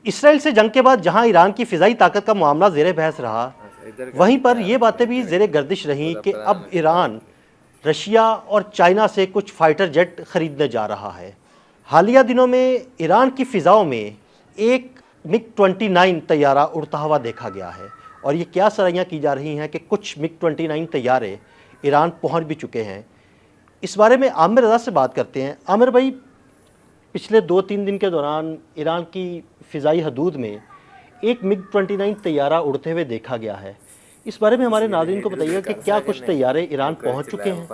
اسرائیل سے جنگ کے بعد جہاں ایران کی فضائی طاقت کا معاملہ زیر بحث رہا، وہیں پر یہ باتیں بھی زیر گردش رہیں کہ اب ایران رشیا اور چائنا سے کچھ فائٹر جیٹ خریدنے جا رہا ہے۔ حالیہ دنوں میں ایران کی فضاؤں میں ایک مگ 29 طیارہ اڑتا ہوا دیکھا گیا ہے، اور یہ کیا سرائیاں کی جا رہی ہیں کہ کچھ مگ 29 طیارے ایران پہنچ بھی چکے ہیں۔ اس بارے میں عامر رضا سے بات کرتے ہیں۔ عامر بھائی، پچھلے 2-3 دن کے دوران ایران کی فضائی حدود میں ایک مگ 29 طیارہ اڑتے ہوئے دیکھا گیا ہے۔ اس بارے میں ہمارے ناظرین کو بتائیے کہ کیا کچھ طیارے ایران پہنچ چکے ہیں؟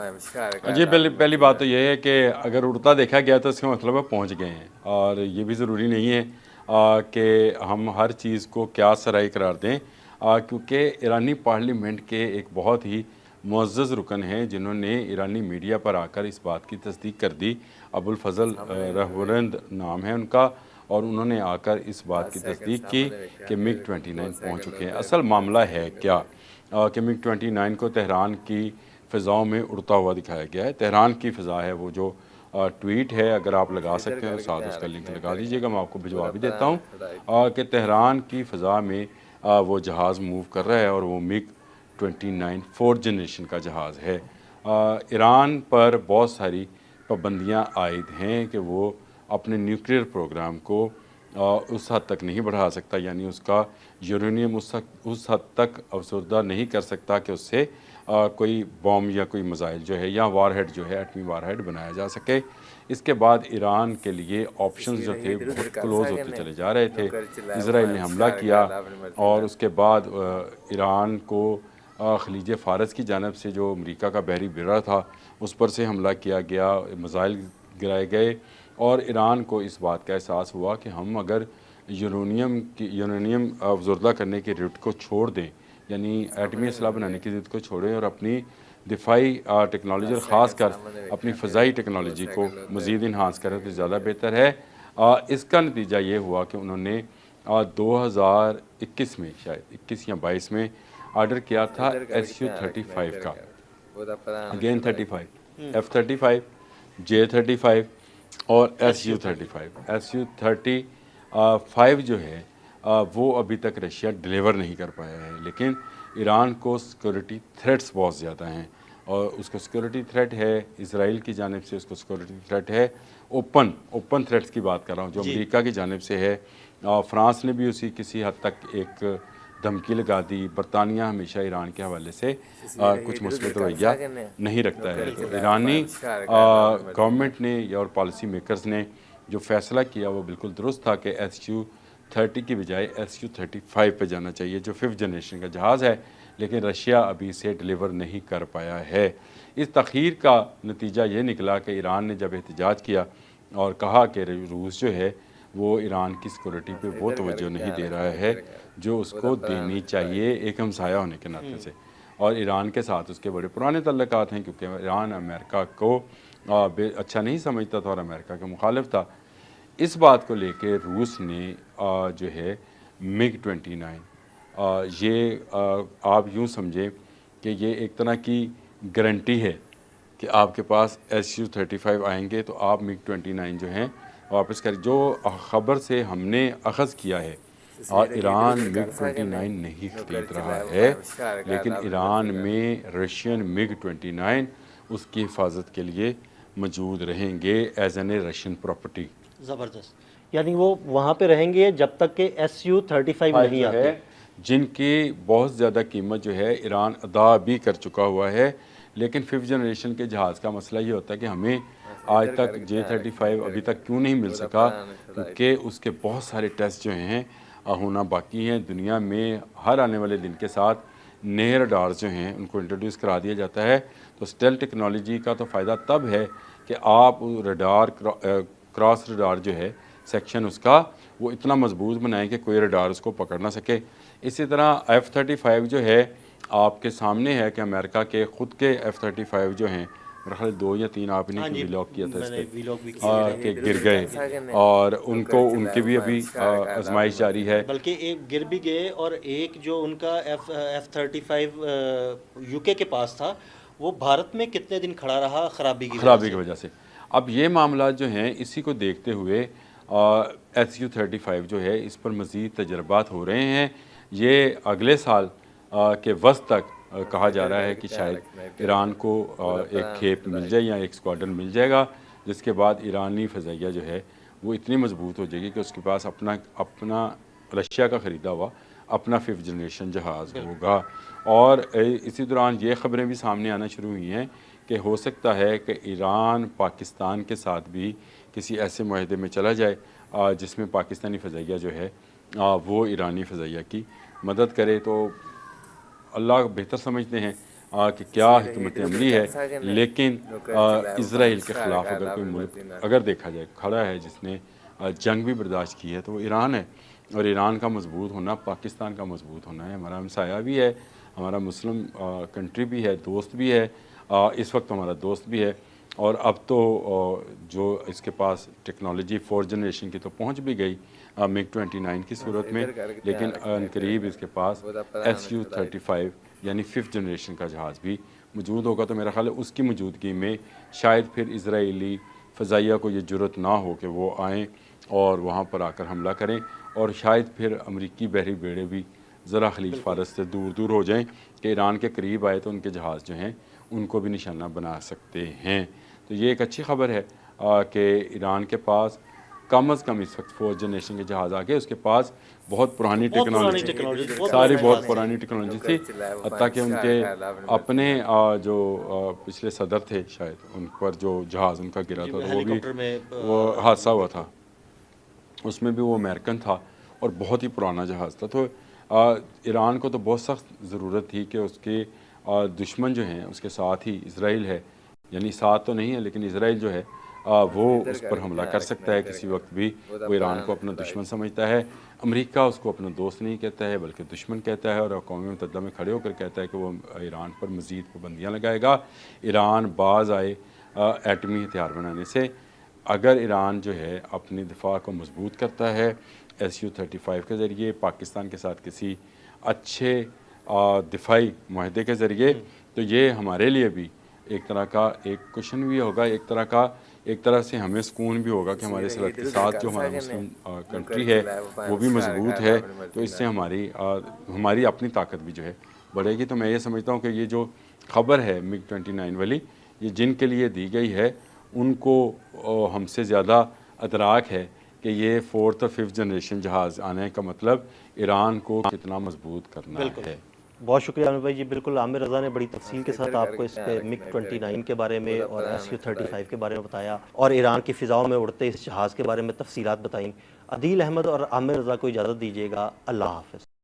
جی، پہلی بات تو یہ ہے کہ اگر اڑتا دیکھا گیا تو اس کا مطلب ہے پہنچ گئے ہیں، اور یہ بھی ضروری نہیں ہے کہ ہم ہر چیز کو کیا سرائی قرار دیں، کیونکہ ایرانی پارلیمنٹ کے ایک بہت ہی معزز رکن ہیں جنہوں نے ایرانی میڈیا پر آ کر اس بات کی تصدیق کر دی۔ ابوالفضل رہورند نام ہے ان کا، اور انہوں نے آ کر اس بات کی تصدیق کی کہ مگ 29 پہنچ چکے ہیں۔ اصل معاملہ ہے کیا کہ مگ 29 کو تہران کی فضاؤں میں اڑتا ہوا دکھایا گیا ہے۔ تہران کی فضا ہے وہ جو ٹویٹ ہے، اگر آپ لگا سکتے ہیں ساتھ اس کا لنک لگا دیجئے گا، میں آپ کو بھجوا بھی دیتا ہوں کہ تہران کی فضا میں وہ جہاز موو کر رہا ہے، اور وہ مگ 29 4th جنریشن کا جہاز ہے۔ ایران پر بہت ساری پابندیاں عائد ہیں کہ وہ اپنے نیوکلیئر پروگرام کو اس حد تک نہیں بڑھا سکتا، یعنی اس کا یورینیم اس حد تک افسردہ نہیں کر سکتا کہ اس سے کوئی بوم یا کوئی میزائل جو ہے یا وار ہیڈ جو ہے ایٹمی وار ہیڈ بنایا جا سکے۔ اس کے بعد ایران کے لیے آپشنز جو تھے بہت کلوز ہوتے چلے جا رہے تھے۔ اسرائیل نے حملہ کیا، اور اس کے بعد ایران کو خلیج فارس کی جانب سے جو امریکہ کا بحری بیڑا تھا اس پر سے حملہ کیا گیا، میزائل گرائے گئے، اور ایران کو اس بات کا احساس ہوا کہ ہم اگر یورینیم افزردہ کرنے کے روٹ کو چھوڑ دیں، یعنی ایٹمی اسلحہ بنانے کی ضد کو چھوڑیں اور اپنی دفاعی ٹیکنالوجی اور خاص کر اپنی فضائی ٹیکنالوجی کو مزید انہانس کریں تو زیادہ بہتر ہے۔ اس کا نتیجہ یہ ہوا کہ انہوں نے 2021 میں، شاید 21 یا 22 میں آرڈر کیا تھا SU-35 کا، اگین 35 F-35 J-35 اور SU-35 جو ہے وہ ابھی تک رشیا ڈیلیور نہیں کر پایا ہے، لیکن ایران کو سیکورٹی تھریٹس بہت زیادہ ہیں، اور اس کو سیکورٹی تھریٹ ہے اسرائیل کی جانب سے، اس کو سیکورٹی تھریٹ ہے اوپن تھریٹس کی بات کر رہا ہوں جو امریکہ کی جانب سے ہے۔ فرانس نے بھی اسی کسی حد تک ایک دھمکی لگا دی۔ برطانیہ ہمیشہ ایران کے حوالے سے کچھ مثبت رویہ نہیں رکھتا ہے۔ تو ایرانی گورنمنٹ نے اور پالیسی میکرز نے جو فیصلہ کیا وہ بالکل درست تھا کہ SU-30 کی بجائے SU-35 پہ جانا چاہیے جو 5th جنریشن کا جہاز ہے، لیکن رشیا ابھی اسے ڈیلیور نہیں کر پایا ہے۔ اس تاخیر کا نتیجہ یہ نکلا کہ ایران نے جب احتجاج کیا اور کہا کہ روس جو ہے وہ ایران کی سیکورٹی پہ وہ توجہ نہیں دے رہا ہے جو اس کو دینی چاہیے ایک ہمسایہ ہونے کے ناطے سے، اور ایران کے ساتھ اس کے بڑے پرانے تعلقات ہیں کیونکہ ایران امریکہ کو اچھا نہیں سمجھتا تھا اور امریکہ کا مخالف تھا۔ اس بات کو لے کے روس نے جو ہے مگ 29 یہ آپ یوں سمجھیں کہ یہ ایک طرح کی گارنٹی ہے کہ آپ کے پاس SU-35 آئیں گے تو آپ مگ 29 جو ہیں واپس کریں، جو خبر سے ہم نے اخذ کیا ہے، اور ایران مگ 29 نہیں خرید رہا ہے، لیکن ایران میں رشین مگ 29 اس کی حفاظت کے لیے موجود رہیں گے as an a Russian property. زبردست، یعنی وہ وہاں پہ رہیں گے جب تک کہ SU-35 نہیں آتے، جن کی بہت زیادہ قیمت جو ہے ایران ادا بھی کر چکا ہوا ہے۔ لیکن 5th جنریشن کے جہاز کا مسئلہ یہ ہوتا ہے کہ ہمیں آج تک J-35 ابھی تک کیوں نہیں مل سکا، کیونکہ اس کے بہت سارے ٹیسٹ جو ہیں ہونا باقی ہیں۔ دنیا میں ہر آنے والے دن کے ساتھ نئے ریڈارز جو ہیں ان کو انٹروڈیوس کرا دیا جاتا ہے۔ تو اسٹیل ٹیکنالوجی کا تو فائدہ تب ہے کہ آپ ریڈار کراس ریڈار جو ہے سیکشن اس کا وہ اتنا مضبوط بنائیں کہ کوئی ریڈار اس کو پکڑ نہ سکے۔ اسی طرح F-35 جو ہے آپ کے سامنے ہے کہ امریکہ کے خود کے F-35 جو ہیں، میرا خیال 2 یا 3 آپ نے ویلاگ کیا تھا اس پہ کہ گر گئے، اور ان کی بھی ابھی آزمائش جاری ہے، بلکہ ایک گر بھی گئے، اور ایک جو ان کا F-35 UK کے پاس تھا وہ بھارت میں کتنے دن کھڑا رہا خرابی کی وجہ سے۔ اب یہ معاملات جو ہیں اسی کو دیکھتے ہوئے SU-35 جو ہے اس پر مزید تجربات ہو رہے ہیں. یہ اگلے سال کے وسط تک کہا جا رہا ہے کہ شاید ایران کو ایک کھیپ مل جائے یا ایک اسکواڈرن مل جائے گا، جس کے بعد ایرانی فضائیہ جو ہے وہ اتنی مضبوط ہو جائے گی کہ اس کے پاس اپنا رشیا کا خریدا ہوا اپنا 5th جنریشن جہاز ہوگا. اور اسی دوران یہ خبریں بھی سامنے آنا شروع ہوئی ہیں کہ ہو سکتا ہے کہ ایران پاکستان کے ساتھ بھی کسی ایسے معاہدے میں چلا جائے جس میں پاکستانی فضائیہ جو ہے وہ ایرانی فضائیہ کی مدد کرے. تو اللہ بہتر سمجھتے ہیں کہ کیا حکمت عملی ہے، لیکن اسرائیل کے خلاف اگر کوئی ملک اگر دیکھا جائے کھڑا ہے جس نے جنگ بھی برداشت کی ہے تو وہ ایران ہے. اور ایران کا مضبوط ہونا پاکستان کا مضبوط ہونا ہے. ہمارا ہمسایہ بھی ہے، ہمارا مسلم کنٹری بھی ہے، دوست بھی ہے، اس وقت ہمارا دوست بھی ہے. اور اب تو جو اس کے پاس ٹیکنالوجی 4th جنریشن کی تو پہنچ بھی گئی MiG-29 کی صورت میں، لیکن قریب اس کے پاس SU-35 یعنی 5th جنریشن کا جہاز بھی موجود ہوگا. تو میرا خیال ہے اس کی موجودگی میں شاید پھر اسرائیلی فضائیہ کو یہ جرأت نہ ہو کہ وہ آئیں اور وہاں پر آ کر حملہ کریں، اور شاید پھر امریکی بحری بیڑے بھی ذرا خلیج فارس سے دور ہو جائیں کہ ایران کے قریب آئے تو ان کے جہاز جو ہیں ان کو بھی نشانہ بنا سکتے ہیں. تو یہ ایک اچھی خبر ہے کہ ایران کے پاس کم از کم اس وقت 4th جنریشن کے جہاز آ گئے. اس کے پاس بہت پرانی ٹیکنالوجی ساری بہت پرانی ٹیکنالوجی تھی، حتیٰ کہ ان کے اپنے جو پچھلے صدر تھے شاید ان پر جو جہاز ان کا گرا تھا وہ بھی وہ حادثہ ہوا تھا، اس میں بھی وہ امریکن تھا اور بہت ہی پرانا جہاز تھا. تو ایران کو تو بہت سخت ضرورت تھی کہ اس کے دشمن جو ہیں اس کے ساتھ ہی اسرائیل ہے، یعنی ساتھ تو نہیں ہے لیکن اسرائیل جو ہے وہ اس پر حملہ کر سکتا ہے کسی وقت بھی. وہ ایران کو اپنا دشمن سمجھتا ہے، امریکہ اس کو اپنا دوست نہیں کہتا ہے بلکہ دشمن کہتا ہے، اور اقوام متحدہ میں کھڑے ہو کر کہتا ہے کہ وہ ایران پر مزید پابندیاں لگائے گا. ایران باز آئے ایٹمی ہتھیار بنانے سے. اگر ایران جو ہے اپنی دفاع کو مضبوط کرتا ہے SU-35 کے ذریعے پاکستان کے ساتھ کسی اچھے دفاعی معاہدے کے ذریعے، تو یہ ہمارے لیے بھی ایک طرح کا ایک کوشن بھی ہوگا، ایک طرح سے ہمیں سکون بھی ہوگا کہ ہمارے سرحد کے ساتھ جو ہمارا مسلم کنٹری ہے وہ بھی مضبوط ہے. تو اس سے ہماری اپنی طاقت بھی جو ہے بڑھے گی. تو میں یہ سمجھتا ہوں کہ یہ جو خبر ہے MiG-29 والی یہ جن کے لیے دی گئی ہے ان کو ہم سے زیادہ ادراک ہے کہ یہ 4th اور 5th جنریشن جہاز آنے کا مطلب ایران کو کتنا مضبوط کرنا ہے. بہت شکریہ عامر بھائی. جی بالکل، عامر رضا نے بڑی تفصیل کے ساتھ آپ کو اس پہ MiG-29 کے بارے میں اور SU-35 کے بارے میں بتایا اور ایران کی فضاؤں میں اڑتے اس جہاز کے بارے میں تفصیلات بتائیں. عدیل احمد اور عامر رضا کو اجازت دیجیے گا. اللہ حافظ.